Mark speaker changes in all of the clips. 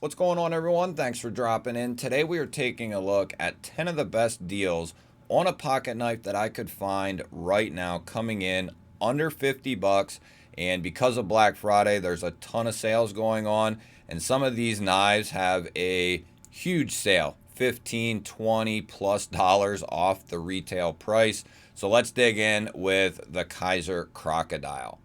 Speaker 1: What's going on, everyone? Thanks for dropping in. Today we are taking a look at 10 of the best deals on a pocket knife that I could find right now, coming in under 50 bucks. And because of Black Friday, there's a ton of sales going on, and some of these knives have a huge sale, 15, 20 plus dollars off the retail price. So let's dig in with the Kaiser Crocodile.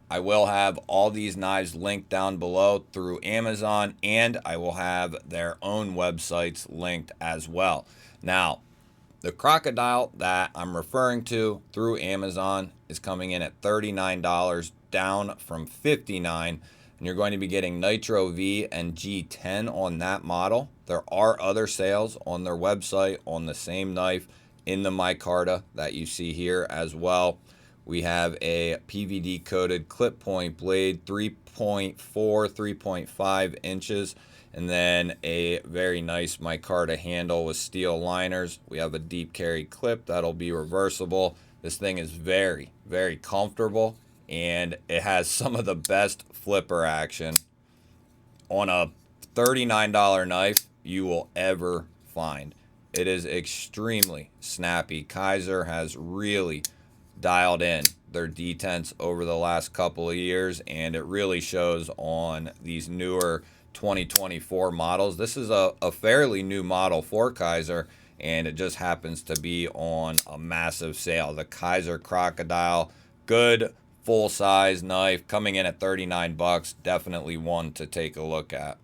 Speaker 1: I will have all these knives linked down below through Amazon, and I will have their own websites linked as well. Now, the Crocodile that I'm referring to through Amazon is coming in at $39, down from $59, and you're going to be getting Nitro V and G10 on that model. There are other sales on their website on the same knife in the micarta that you see here as well. We have a PVD coated clip point blade, 3.4, 3.5 inches, and then a very nice micarta handle with steel liners. We have a deep carry clip that'll be reversible. This thing is very, very comfortable, and it has some of the best flipper action on a $39 knife you will ever find. It is extremely snappy. Kaiser has really dialed in their detents over the last couple of years, and it really shows on these newer 2024 models. This is a fairly new model for Kaiser, and it just happens to be on a massive sale. The Kaiser Crocodile, good full size knife, coming in at 39 bucks. Definitely one to take a look at.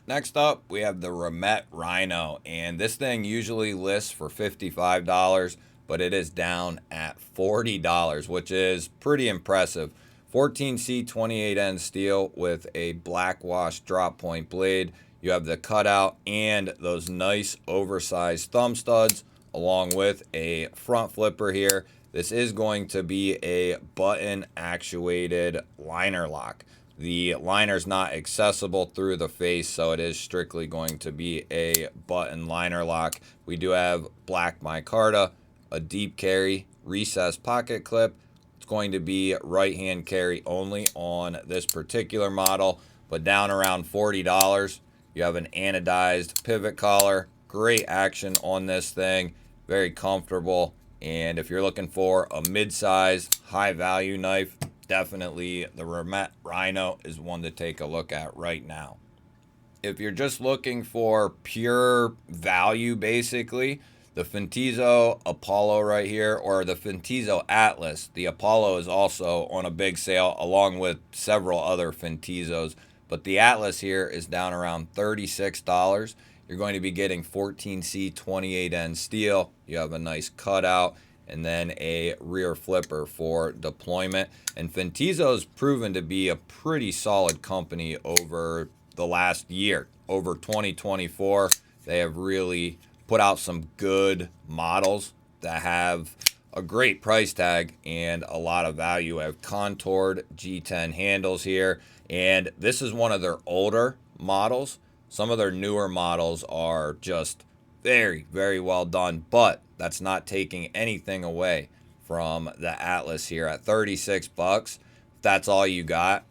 Speaker 1: Next up, we have the Remet Rhino, and this thing usually lists for $55, but it is down at $40, which is pretty impressive. 14C 28N steel with a black wash drop point blade. You have the cutout and those nice oversized thumb studs, along with a front flipper here. This is going to be a button actuated liner lock. The liner's not accessible through the face, so it is strictly going to be a button liner lock. We do have black micarta, a deep carry, recessed pocket clip. It's going to be right hand carry only on this particular model, but down around $40. You have an anodized pivot collar. Great action on this thing, very comfortable. And if you're looking for a mid-size, high-value knife, definitely the Remet Rhino is one to take a look at right now. If you're just looking for pure value, basically, the Fintizo Apollo right here, or the Fintizo Atlas. The Apollo is also on a big sale, along with several other Fintizos. But the Atlas here is down around $36. You're going to be getting 14C 28N steel. You have a nice cutout, and then a rear flipper for deployment. And Fintizo's proven to be a pretty solid company over the last year. Over 2024, they have really put out some good models that have a great price tag and a lot of value. I have contoured G10 handles here, and this is one of their older models. Some of their newer models are just very, very well done, but that's not taking anything away from the Atlas here at 36 bucks. If that's all you got,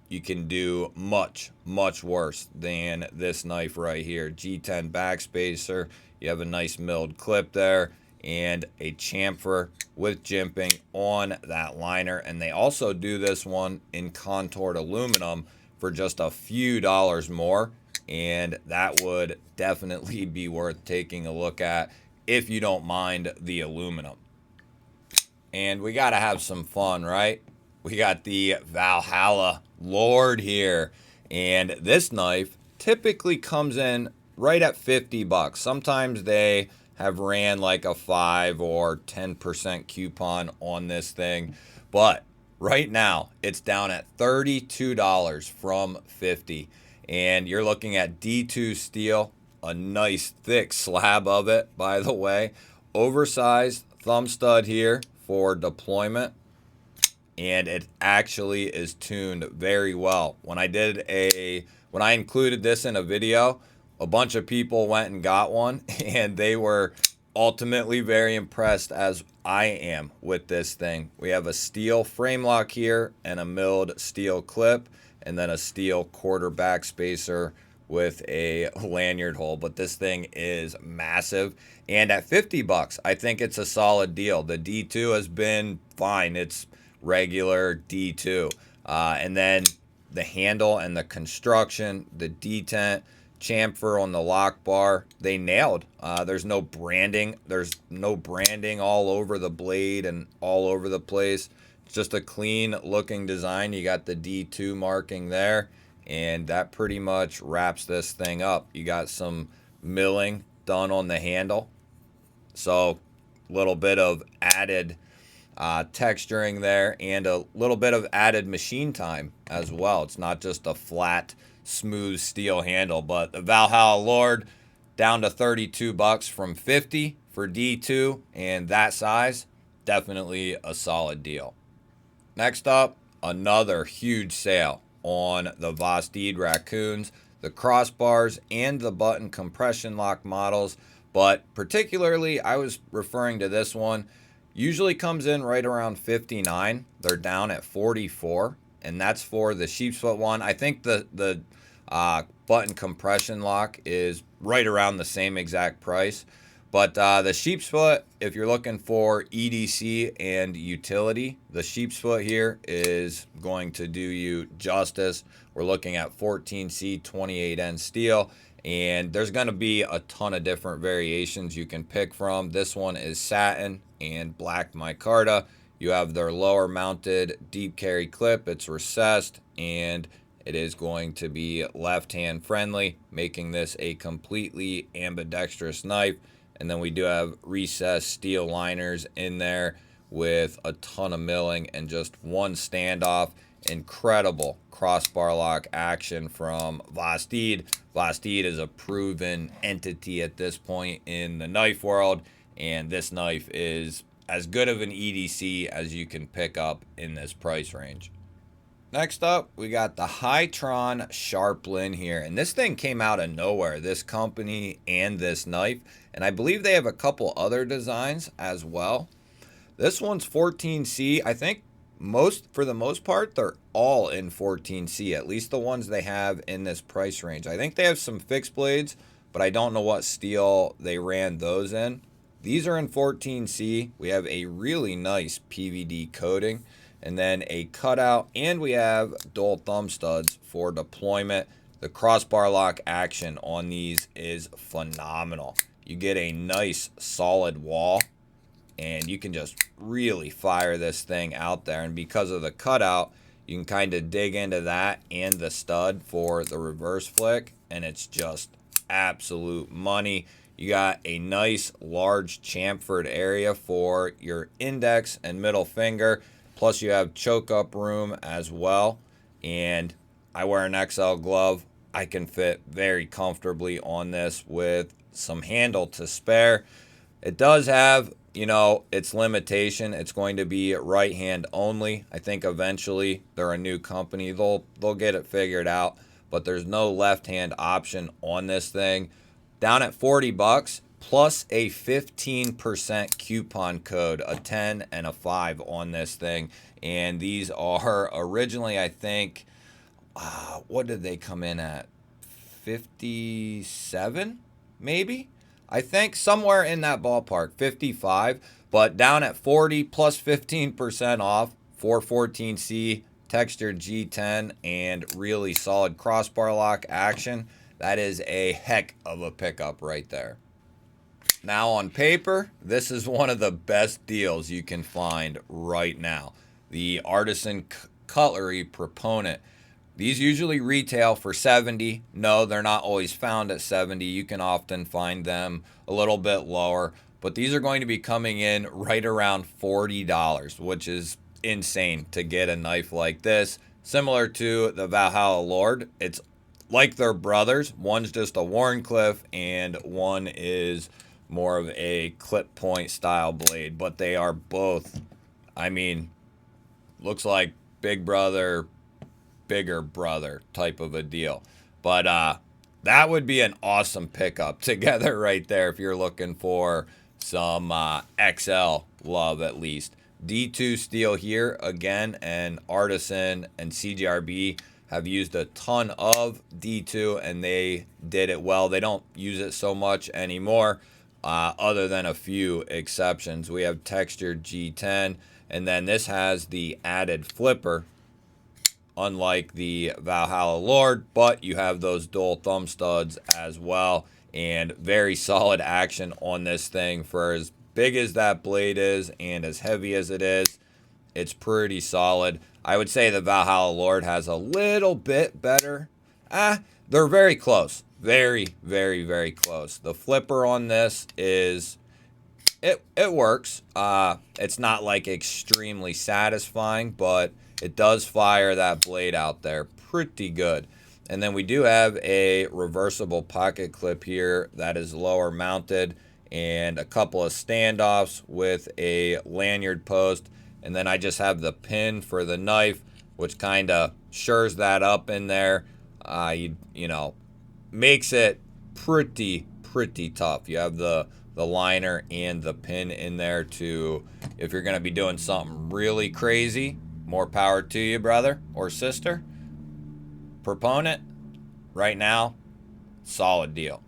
Speaker 1: you can do much, much worse than this knife right here. G10 backspacer. You have a nice milled clip there and a chamfer with jimping on that liner. And they also do this one in contoured aluminum for just a few dollars more. And that would definitely be worth taking a look at if you don't mind the aluminum. And we got to have some fun, right? We got the Valhalla Lord here. And this knife typically comes in right at 50 bucks. Sometimes they have ran like a 5 or 10% coupon on this thing. But right now, it's down at $32 from $50. And you're looking at D2 steel, a nice thick slab of it, by the way. Oversized thumb stud here for deployment. And it actually is tuned very well. When I included this in a video, a bunch of people went and got one, and they were ultimately very impressed, as I am, with this thing. We have a steel frame lock here and a milled steel clip, and then a steel quarter back spacer with a lanyard hole, but this thing is massive. And at 50 bucks, I think it's a solid deal. The D2 has been fine. It's regular D2. And then the handle and the construction, the detent, chamfer on the lock bar, they nailed. There's no branding. There's no branding all over the blade and all over the place. It's just a clean looking design. You got the D2 marking there, and that pretty much wraps this thing up. You got some milling done on the handle, so a little bit of added texturing there and a little bit of added machine time as well. It's not just a flat, smooth steel handle, but the Valhalla Lord down to 32 bucks from 50 for D2, and that size, definitely a solid deal. Next up, another huge sale on the Vostede Raccoons, the crossbars, and the button compression lock models, but particularly I was referring to this one. Usually comes in right around 59. They're down at 44, and that's for the sheepsfoot one. I think the button compression lock is right around the same exact price. But the sheepsfoot, if you're looking for EDC and utility, the sheepsfoot here is going to do you justice. We're looking at 14C 28N steel, and there's going to be a ton of different variations you can pick from. This one is satin and black micarta. You have their lower mounted deep carry clip. It's recessed, and it is going to be left hand friendly, making this a completely ambidextrous knife. And then we do have recessed steel liners in there with a ton of milling and just one standoff. Incredible crossbar lock action from Vostede. Vostede is a proven entity at this point in the knife world, and this knife is as good of an EDC as you can pick up in this price range. Next up, we got the Hytron Sharplin here, and this thing came out of nowhere, this company and this knife, and I believe they have a couple other designs as well. This one's 14C. I think for the most part, they're all in 14C, at least the ones they have in this price range. I think they have some fixed blades, but I don't know what steel they ran those in. These are in 14C. We have a really nice PVD coating, and then a cutout, and we have dual thumb studs for deployment. The crossbar lock action on these is phenomenal. You get a nice solid wall, and you can just really fire this thing out there. And because of the cutout, you can kind of dig into that and the stud for the reverse flick, and it's just absolute money. You got a nice large chamfered area for your index and middle finger. Plus you have choke up room as well. And I wear an XL glove. I can fit very comfortably on this with some handle to spare. It does have, its limitation. It's going to be right hand only. I think eventually they're a new company. They'll get it figured out, but there's no left hand option on this thing. Down at 40 bucks plus a 15% coupon code, a 10 and a 5 on this thing. And these are originally, I think, what did they come in at? 57, maybe? I think somewhere in that ballpark, 55, but down at 40 plus 15% off, 414C, textured G10, and really solid crossbar lock action. That is a heck of a pickup right there. Now on paper, this is one of the best deals you can find right now. The Artisan Cutlery Proponent. These usually retail for $70. No, they're not always found at $70. You can often find them a little bit lower, but these are going to be coming in right around $40, which is insane to get a knife like this. Similar to the Valhalla Lord, it's like they're brothers. One's just a Wharncliffe and one is more of a clip point style blade, but they are both, looks like big brother, bigger brother type of a deal. But that would be an awesome pickup together right there if you're looking for some XL love at least. D2 steel here again, and Artisan and CGRB have used a ton of D2 and they did it well. They don't use it so much anymore, other than a few exceptions. We have textured G10, and then this has the added flipper, unlike the Valhalla Lord, but you have those dual thumb studs as well, and very solid action on this thing for as big as that blade is and as heavy as it is. It's pretty solid. I would say the Valhalla Lord has a little bit better. They're very close. Very, very, very close. The flipper on this is, it works. It's not like extremely satisfying, but it does fire that blade out there pretty good. And then we do have a reversible pocket clip here that is lower mounted, and a couple of standoffs with a lanyard post. And then I just have the pin for the knife, which kind of shores that up in there. You know, makes it pretty tough. You have the liner and the pin in there to, if you're going to be doing something really crazy, more power to you, brother or sister. Proponent, right now, solid deal.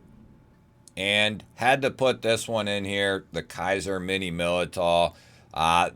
Speaker 1: And had to put this one in here, the Kaiser Mini Militao.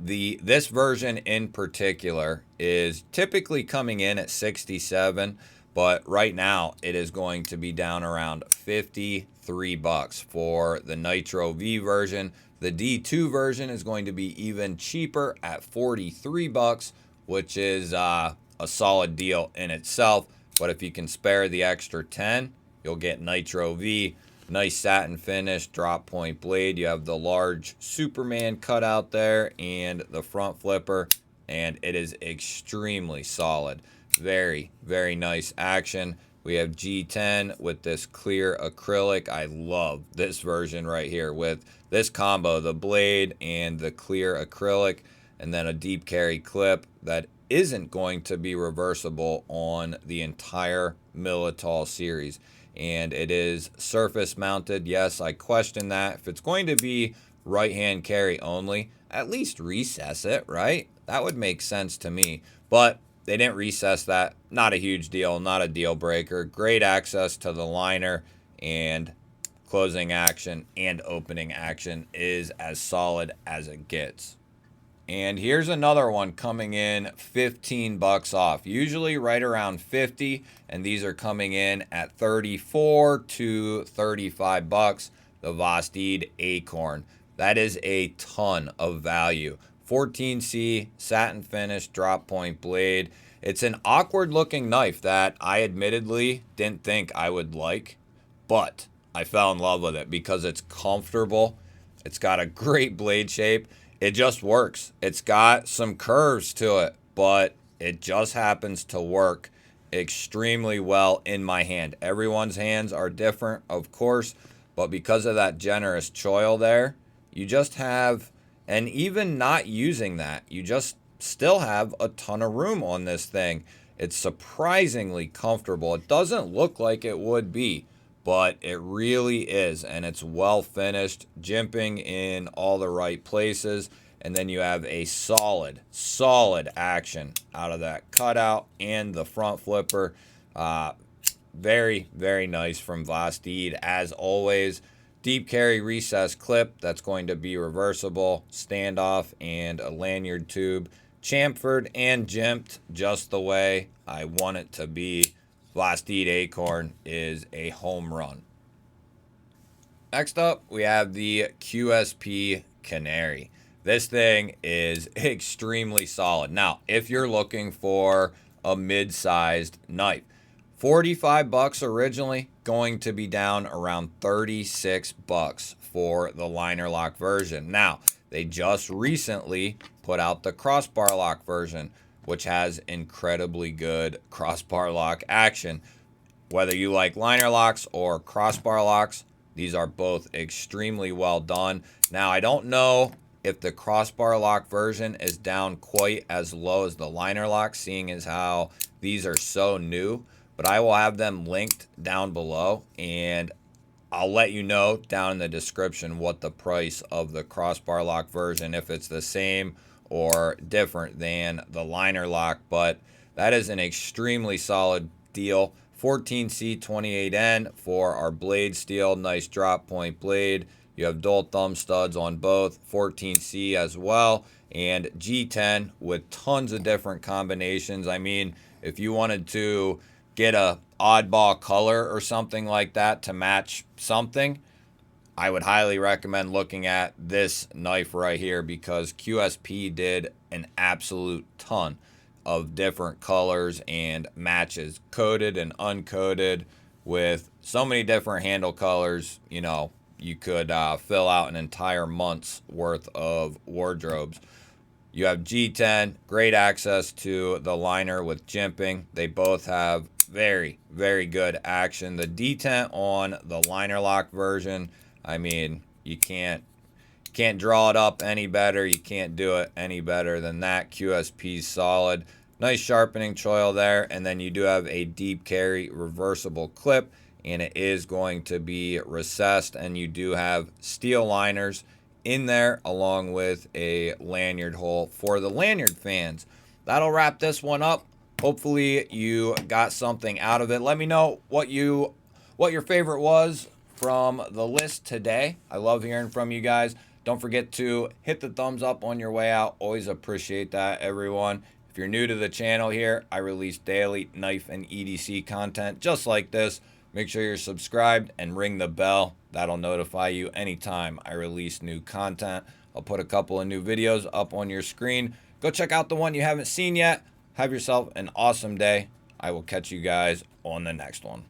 Speaker 1: This version in particular is typically coming in at 67, but right now it is going to be down around 53 bucks for the Nitro V version. The D2 version is going to be even cheaper at 43 bucks, which is a solid deal in itself. But if you can spare the extra 10, you'll get Nitro V. Nice satin finish, drop point blade. You have the large Superman cutout there and the front flipper, and it is extremely solid. Very, very nice action. We have G10 with this clear acrylic. I love this version right here with this combo, the blade and the clear acrylic, and then a deep carry clip that isn't going to be reversible on the entire Militao series. And it is surface mounted. Yes, I question that. If it's going to be right hand carry only, at least recess it, right? That would make sense to me. But they didn't recess that. Not a huge deal, not a deal breaker. Great access to the liner, and closing action and opening action is as solid as it gets. And here's another one coming in 15 bucks off. Usually right around 50, and these are coming in at 34 to 35 bucks. The Vostede Acorn. That is a ton of value. 14C satin finish drop point blade. It's an awkward looking knife that I admittedly didn't think I would like, but I fell in love with it because it's comfortable. It's got a great blade shape. It just works. It's got some curves to it, but it just happens to work extremely well in my hand. Everyone's hands are different, of course, but because of that generous choil there, you just have, and even not using that, you just still have a ton of room on this thing. It's surprisingly comfortable. It doesn't look like it would be, but it really is, and it's well finished, jimping in all the right places, and then you have a solid action out of that cutout and the front flipper. Very, very nice from Vostede, as always. Deep carry recess clip that's going to be reversible, standoff, and a lanyard tube. Chamfered and jimped just the way I want it to be. Vostede Acorn is a home run. Next up, we have the QSP Canary. This thing is extremely solid. Now, if you're looking for a mid-sized knife, 45 bucks originally, going to be down around 36 bucks for the liner lock version. Now, they just recently put out the crossbar lock version, which has incredibly good crossbar lock action. Whether you like liner locks or crossbar locks, these are both extremely well done. Now, I don't know if the crossbar lock version is down quite as low as the liner lock, seeing as how these are so new, but I will have them linked down below, and I'll let you know down in the description what the price of the crossbar lock version, if it's the same or different than the liner lock. But That is an extremely solid deal. 14C 28N for our blade steel. Nice drop point blade. You have dual thumb studs on both. 14C as well. And G10 with tons of different combinations. I mean, if you wanted to get a oddball color or something like that to match something, I would highly recommend looking at this knife right here, because QSP did an absolute ton of different colors and matches, coated and uncoated, with so many different handle colors. You know, you could fill out an entire month's worth of wardrobes. You have G10, great access to the liner with jimping. They both have very, very good action. The detent on the liner lock version, I mean, you can't draw it up any better. You can't do it any better than that. QSP's solid. Nice sharpening choil there. And then you do have a deep carry reversible clip, and it is going to be recessed. And you do have steel liners in there, along with a lanyard hole for the lanyard fans. That'll wrap this one up. Hopefully you got something out of it. Let me know what your favorite was from the list today. I love hearing from you guys. Don't forget to hit the thumbs up on your way out. Always appreciate that, everyone. If you're new to the channel here, I release daily knife and EDC content just like this. Make sure you're subscribed and ring the bell. That'll notify you anytime I release new content. I'll put a couple of new videos up on your screen. Go check out the one you haven't seen yet. Have yourself an awesome day. I will catch you guys on the next one.